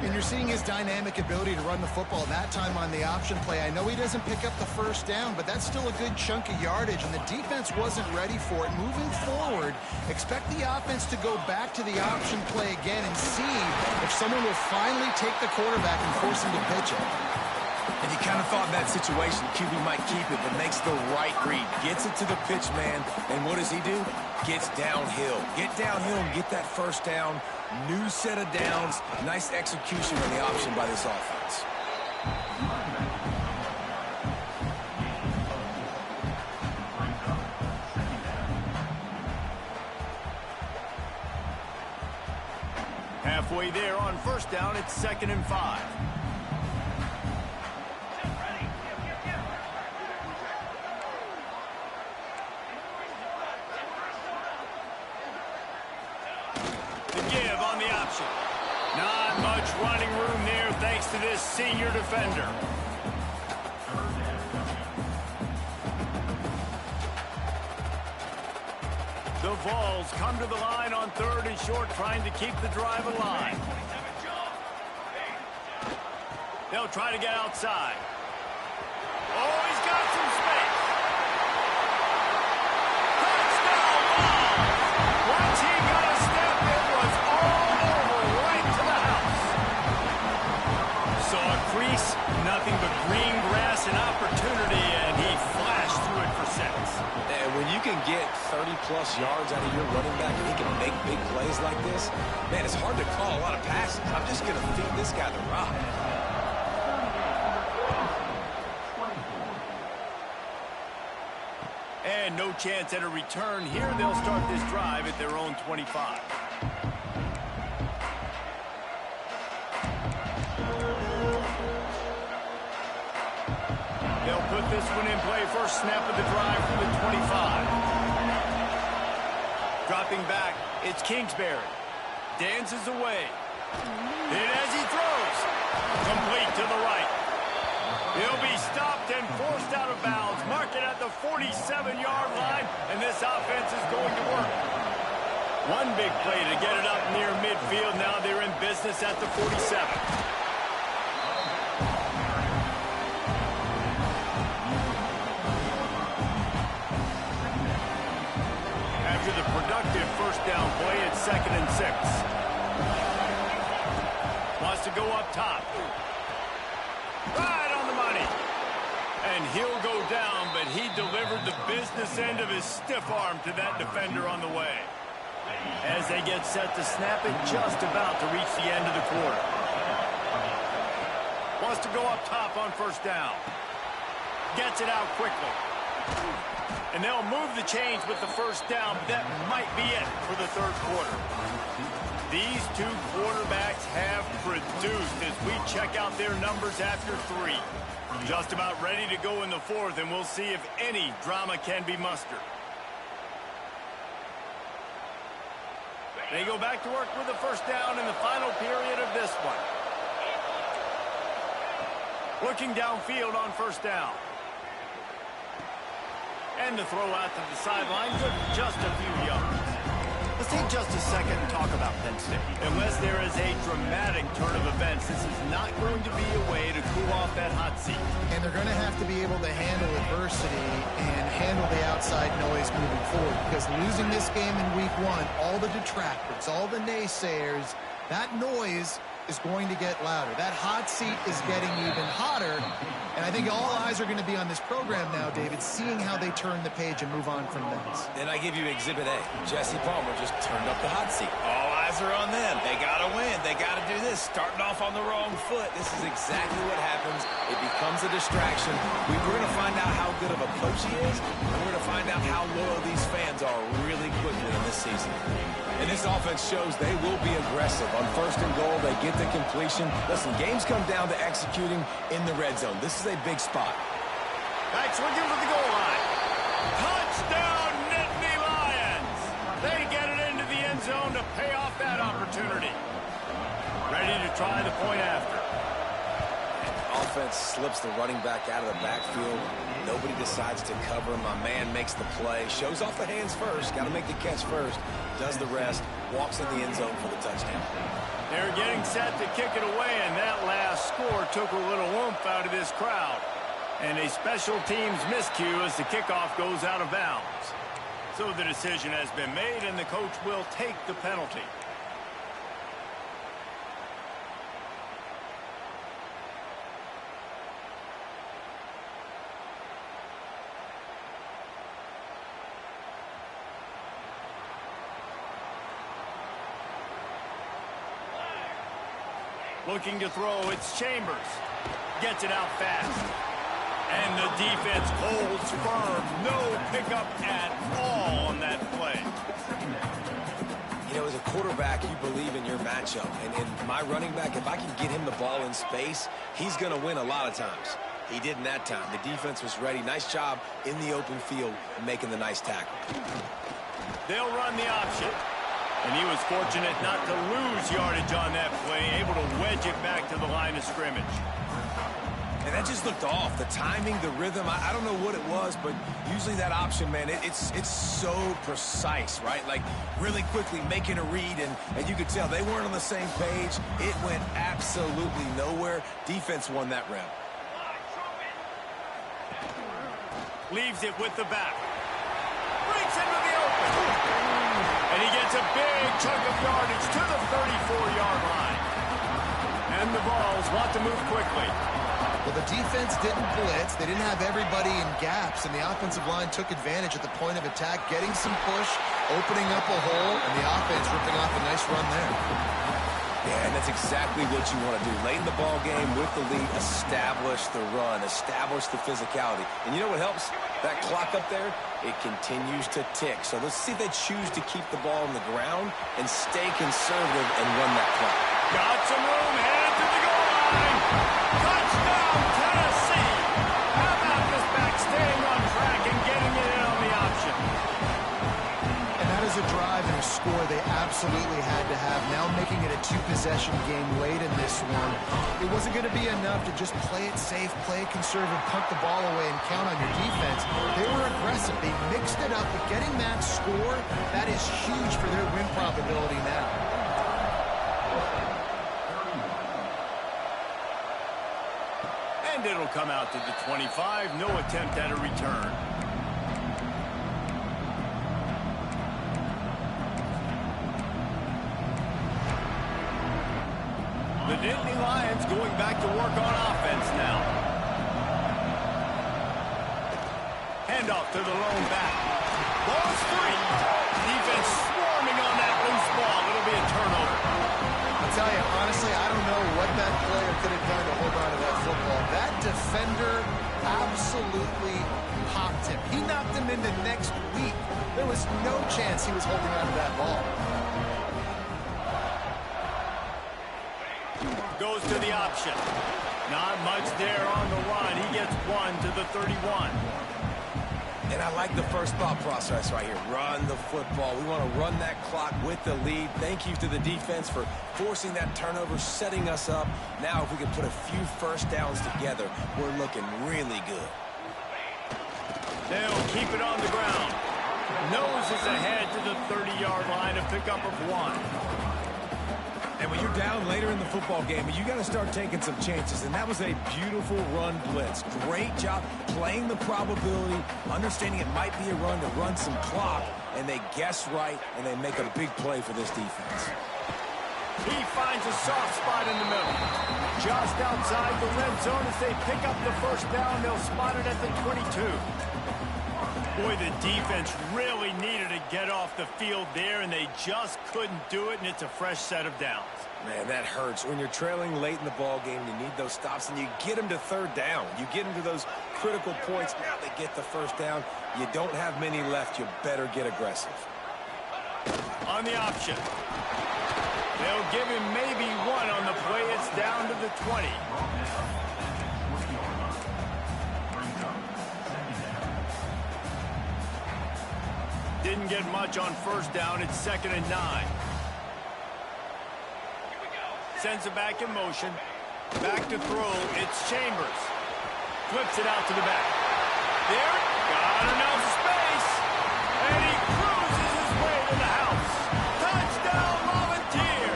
And you're seeing his dynamic ability to run the football that time on the option play. I know he doesn't pick up the 1st down, but that's still a good chunk of yardage, and the defense wasn't ready for it. Moving forward, expect the offense to go back to the option play again and see if someone will finally take the quarterback and force him to pitch it. And you kind of thought in that situation QB might keep it, but makes the right read. Gets it to the pitch man, and what does he do? Gets downhill. Get downhill and get that 1st down. New set of downs. Nice execution on the option by this offense. Halfway there on first down, it's 2nd and 5. The give on the option. Not much running room there thanks to this senior defender. The Vols come to the line on 3rd and short, trying to keep the drive alive. They'll try to get outside. Oh, he's got some space. Touchdown, Vols! Once he got a step, it was all over, right to the house. Saw a crease, nothing but green grass and opportunity, and he flashed through it for 6. And when you can get 30-plus yards out of your running back and he can make big plays like this, man, it's hard to call a lot of passes. I'm just going to feed this guy the rock. And no chance at a return here. They'll start this drive at their own 25. They'll put this one in play. First snap of the drive from the 25. Dropping back, it's Kingsbury. Dances away. And as he throws, complete to the right. He'll be stopped and forced out of bounds. Mark it at the 47-yard line, and this offense is going to work. One big play to get it up near midfield. Now they're in business at the 47. After the productive first down play, it's 2nd and 6. Wants to go up top. Right on the money. And he'll go down, but he delivered the business end of his stiff arm to that defender on the way. As they get set to snap it, just about to reach the end of the quarter. Wants to go up top on first down. Gets it out quickly. And they'll move the chains with the first down. That might be it for the 3rd quarter. These two quarterbacks have produced as we check out their numbers after 3. Just about ready to go in the 4th, and we'll see if any drama can be mustered. They go back to work with the first down in the final period of this one. Looking downfield on first down. And the throw out to the sideline, good for just a few yards. Let's take just a second and talk about Penn State. Unless there is a dramatic turn of events, this is not going to be a way to cool off that hot seat. And they're going to have to be able to handle adversity and handle the outside noise moving forward, because losing this game in week 1, all the detractors, all the naysayers, that noise is going to get louder. That hot seat is getting even hotter, and I think all eyes are going to be on this program now, David, seeing how they turn the page and move on from this. And I give you Exhibit A. Jesse Palmer just turned up the hot seat. All eyes are on them. They got to win. They got to do this. Starting off on the wrong foot. This is exactly what happens. It becomes a distraction. We're going to find out how good of a coach he is, and we're going to find out how loyal these fans are really quickly in this season. And this offense shows they will be aggressive. On 1st and goal, they get the completion. Listen, games come down to executing in the red zone. This is a big spot. Back swinging for the goal line. Touchdown, Nittany Lions! They get it into the end zone to pay off that opportunity. Ready to try the point after. Offense slips the running back out of the backfield. Nobody decides to cover. My man makes the play. Shows off the hands first. Got to make the catch first. Does the rest. Walks in the end zone for the touchdown. They're getting set to kick it away, and that last score took a little oomph out of this crowd. And a special teams miscue as the kickoff goes out of bounds. So the decision has been made, and the coach will take the penalty. Looking to throw, it's Chambers. Gets it out fast. And the defense holds firm. No pickup at all on that play. You know, as a quarterback, you believe in your matchup. And my running back, if I can get him the ball in space, he's going to win a lot of times. He didn't that time. The defense was ready. Nice job in the open field making the nice tackle. They'll run the option. And he was fortunate not to lose yardage on that play, able to wedge it back to the line of scrimmage. And that just looked off. The timing, the rhythm, I don't know what it was, but usually that option, man, it's so precise, right? Like really quickly making a read, and you could tell they weren't on the same page. It went absolutely nowhere. Defense won that round. Leaves it with the back. Breaks into the open. And he gets a big chunk of yardage to the 34-yard line. And the Vols want to move quickly. Well, the defense didn't blitz. They didn't have everybody in gaps, and the offensive line took advantage at the point of attack, getting some push, opening up a hole, and the offense ripping off a nice run there. Yeah, and that's exactly what you want to do. Late in the ball game with the lead, establish the run, establish the physicality. And you know what helps? That clock up there, it continues to tick. So let's see if they choose to keep the ball on the ground and stay conservative and run that clock. Got some room, headed to the goal line. Touchdown, Tennessee. How about this back staying on track and getting it in on the option? And that is a drive and a score they absolutely had to have. Now making it a two-possession game late in this one. It wasn't going to be enough to just play it safe, play it conservative, punt the ball away, and count on your defense. They were aggressive. They mixed it up, but getting that score, that is huge for their win probability now. And it'll come out to the 25. No attempt at a return. The Nittany Lions going back to work on offense now. Handoff to the lone back. Ball's free. Defense swarming on that loose ball. It'll be a turnover. I'll tell you, honestly, I don't know what that player could have done to hold on to that football. That defender absolutely popped him. He knocked him into next week. There was no chance he was holding on to that ball. Goes to the option. Not much there on the run. He gets one to the 31. And I like the first thought process right here. Run the football. We want to run that clock with the lead. Thank you to the defense for forcing that turnover, setting us up. Now if we can put a few first downs together, we're looking really good. They'll keep it on the ground. Noses ahead to the 30-yard line, a pickup of one. And when you're down later in the football game, you got to start taking some chances. And that was a beautiful run blitz. Great job playing the probability, understanding it might be a run to run some clock, and they guess right, and they make a big play for this defense. He finds a soft spot in the middle. Just outside the red zone as they pick up the first down. They'll spot it at the 22. Boy, the defense really needed to get off the field there, and they just couldn't do it, and it's a fresh set of downs. Man, that hurts. When you're trailing late in the ball game, you need those stops, and you get them to third down. You get them to those critical points. Now they get the first down. You don't have many left. You better get aggressive. On the option. They'll give him maybe one on the play. It's down to the 20. Didn't get much on first down. It's 2nd and 9. Sends it back in motion. Back to throw. It's Chambers. Flips it out to the back. There. Got enough space. And he cruises his way to the house. Touchdown, Volunteer.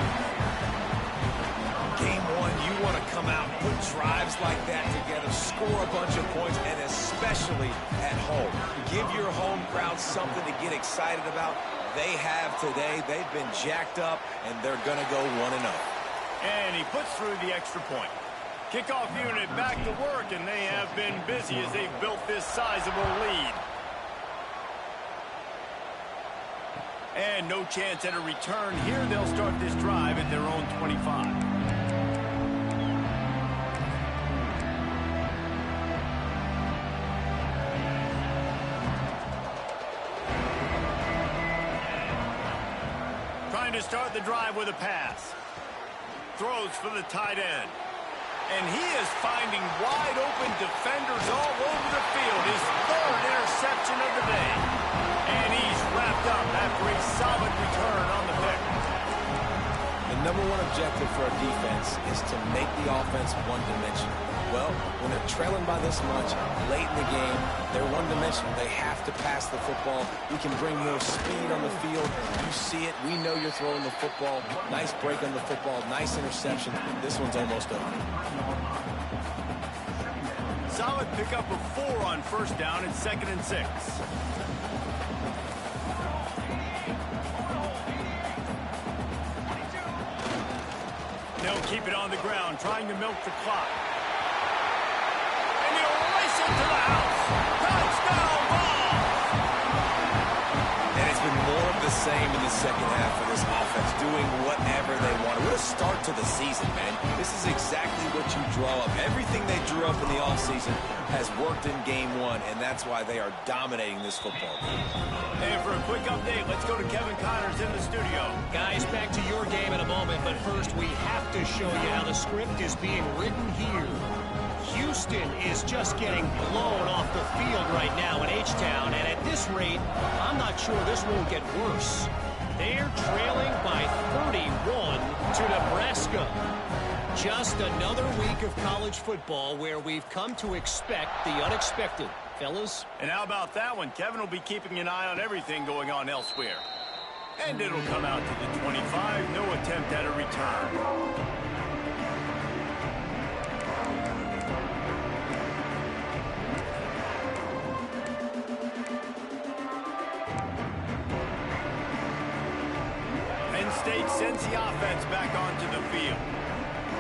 Game one, you want to come out, put drives like that together, score a bunch of points, and especially at home. Give your home crowd something to get excited about. They have today. They've been jacked up, and they're going to go 1-0. And he puts through the extra point. Kickoff unit back to work, and they have been busy as they've built this sizable lead. And no chance at a return here. They'll start this drive at their own 25. to start the drive with a pass. Throws for the tight end. And he is finding wide open defenders all over the field. His third interception of the day. And he's wrapped up after a solid return on the pick. The number one objective for a defense is to make the offense one-dimensional. Well, when they're trailing by this much, late in the game, they're one-dimensional. They have to pass the football. You can bring more speed on the field. You see it. We know you're throwing the football. Nice break on the football. Nice interception. This one's almost over. Solid pickup of 4 on first down and 2nd and 6. They'll keep it on the ground, trying to milk the clock. And he'll race it to the house. Touchdown ball! And it's been more of the same in the second half for this offense, doing whatever they want. What a start to the season, man. This is exactly what you draw up. Everything they drew up in the offseason has worked in game 1, and that's why they are dominating this football game. And for a quick update, let's go to Kevin Connors in the studio. Guys, back to your game in a moment, but first we have to show you how the script is being written here. Houston is just getting blown off the field right now in H-Town, and at this rate, I'm not sure this won't get worse. They're trailing by 31 to Nebraska. Just another week of college football where we've come to expect the unexpected. Fellas? And how about that one? Kevin will be keeping an eye on everything going on elsewhere. And it'll come out to the 25. No attempt at a return. Penn State sends the offense back onto the field.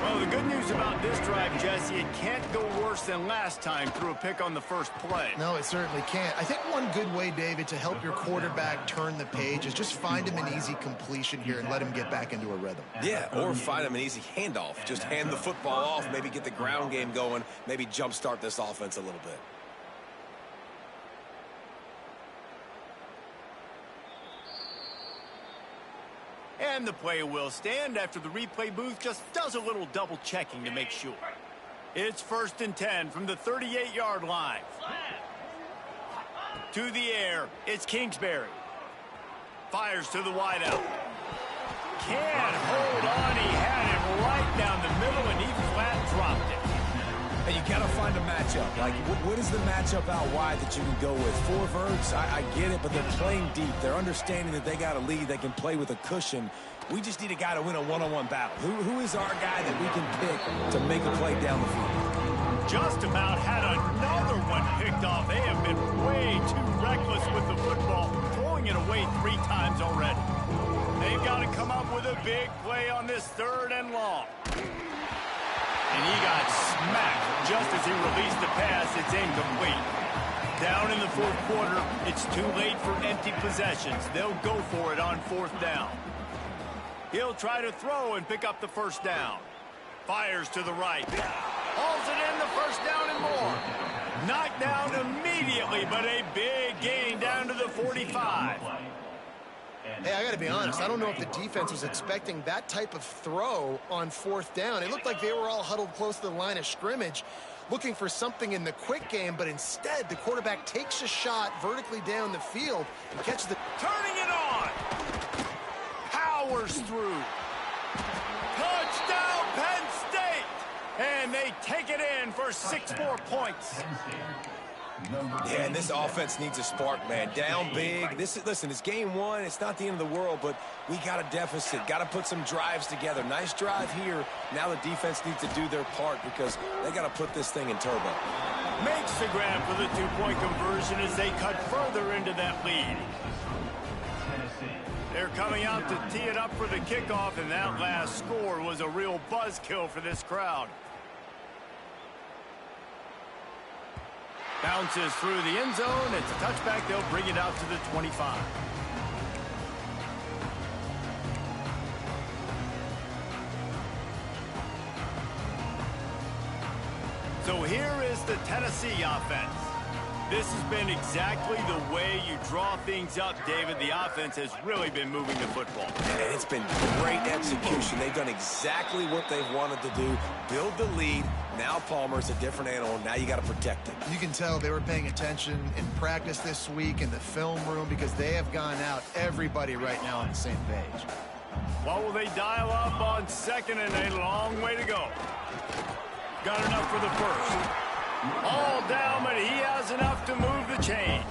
Well, the good news about this drive, Jesse, it can't go worse than last time through a pick on the first play. No, it certainly can't. I think one good way, David, to help your quarterback turn the page is just find him an easy completion here and let him get back into a rhythm. Yeah, or find him an easy handoff. Just hand the football off, maybe get the ground game going, maybe jumpstart this offense a little bit. And the play will stand after the replay booth just does a little double checking to make sure. It's 1st and 10 from the 38-yard line. To the air, it's Kingsbury. Fires to the wideout. Can't hold on. He had him right down the middle, and he flat dropped it. And you got to find a matchup. Like, what is the matchup out wide that you can go with? 4 verts, I get it, but they're playing deep. They're understanding that they got a lead. They can play with a cushion. We just need a guy to win a one-on-one battle. Who is our guy that we can pick to make a play down the field? Just about had another one picked off. They have been way too reckless with the football, throwing it away 3 times already. They've got to come up with a big play on this 3rd and long. And he got smacked just as he released the pass. It's incomplete. Down in the 4th quarter, it's too late for empty possessions. They'll go for it on 4th down. He'll try to throw and pick up the 1st down. Fires to the right. Hauls it in, the 1st down and more. Knocked down immediately, but a big gain down to the 45. Hey, I got to be honest. I don't know if the defense was expecting that type of throw on 4th down. It looked like they were all huddled close to the line of scrimmage, looking for something in the quick game, but instead the quarterback takes a shot vertically down the field and catches the... Turning it on! Powers through. Touchdown, Penn State! And they take it in for 6 more points. Yeah, and this offense needs a spark, man. Down big. Listen, it's game 1. It's not the end of the world, but we got a deficit. Got to put some drives together. Nice drive here. Now the defense needs to do their part because they got to put this thing in turbo. Makes the grab for the 2-point conversion as they cut further into that lead. They're coming out to tee it up for the kickoff, and that last score was a real buzzkill for this crowd. Bounces through the end zone. It's a touchback. They'll bring it out to the 25. So here is the Tennessee offense. This has been exactly the way you draw things up, David. The offense has really been moving the football. And it's been great execution. They've done exactly what they've wanted to do. Build the lead. Now Palmer's a different animal. Now you got to protect him. You can tell they were paying attention in practice this week in the film room because they have gone out, everybody right now on the same page. What will they dial up on second and a long way to go? Got enough for the first. All down, but he has enough to move the chains.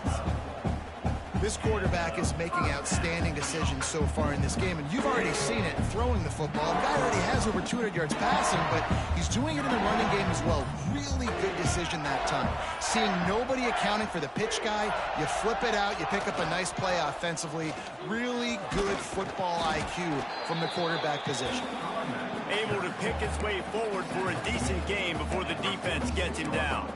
This quarterback is making outstanding decisions so far in this game, and you've already seen it throwing the football. The guy already has over 200 yards passing, but he's doing it in the running game as well. Really good decision that time. Seeing nobody accounting for the pitch guy, you flip it out, you pick up a nice play offensively. Really good football IQ from the quarterback position. Able to pick his way forward for a decent game before the defense gets him down.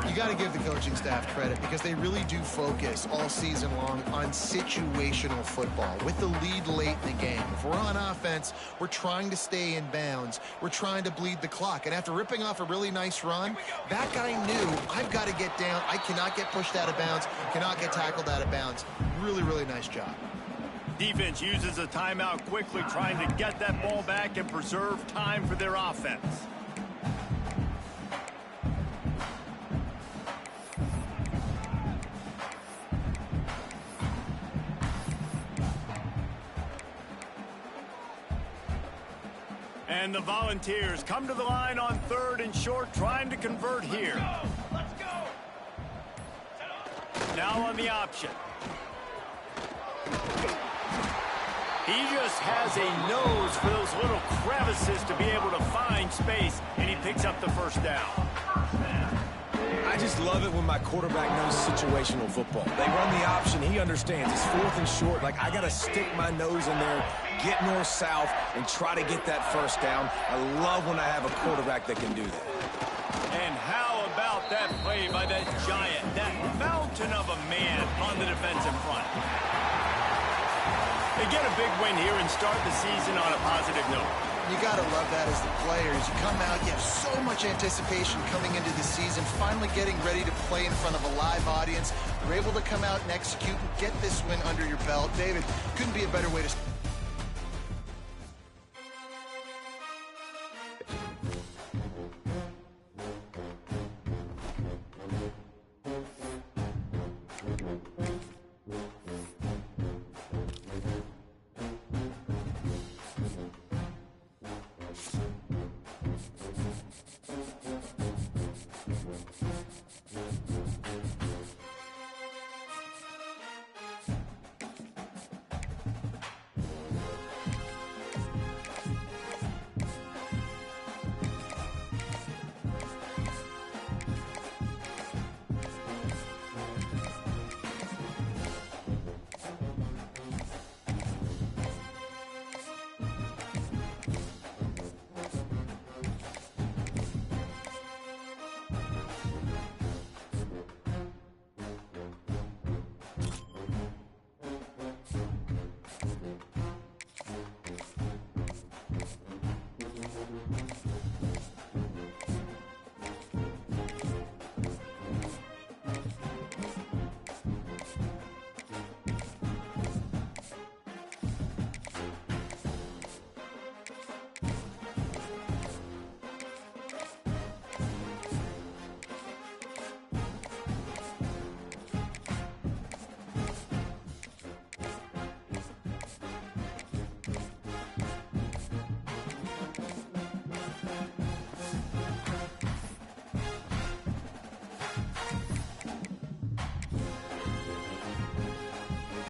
You got to give the coaching staff credit because they really do focus all season long on situational football with the lead late in the game. If we're on offense, we're trying to stay in bounds. We're trying to bleed the clock. And after ripping off a really nice run, that guy knew, I've got to get down. I cannot get pushed out of bounds, cannot get tackled out of bounds. Really, really nice job. Defense uses a timeout quickly, trying to get that ball back and preserve time for their offense. And the Volunteers come to the line on 3rd and short, trying to convert here. Let's go. Now on the option. He just has a nose for those little crevices to be able to find space, and he picks up the first down. I just love it when my quarterback knows situational football. They run the option. He understands. It's 4th and short. Like, I got to stick my nose in there, get north-south, and try to get that first down. I love when I have a quarterback that can do that. And how about that play by that giant, that mountain of a man on the defensive front? They get a big win here and start the season on a positive note. You got to love that as the players. You come out, you have so much anticipation coming into the season, finally getting ready to play in front of a live audience. You're able to come out and execute and get this win under your belt. David, couldn't be a better way to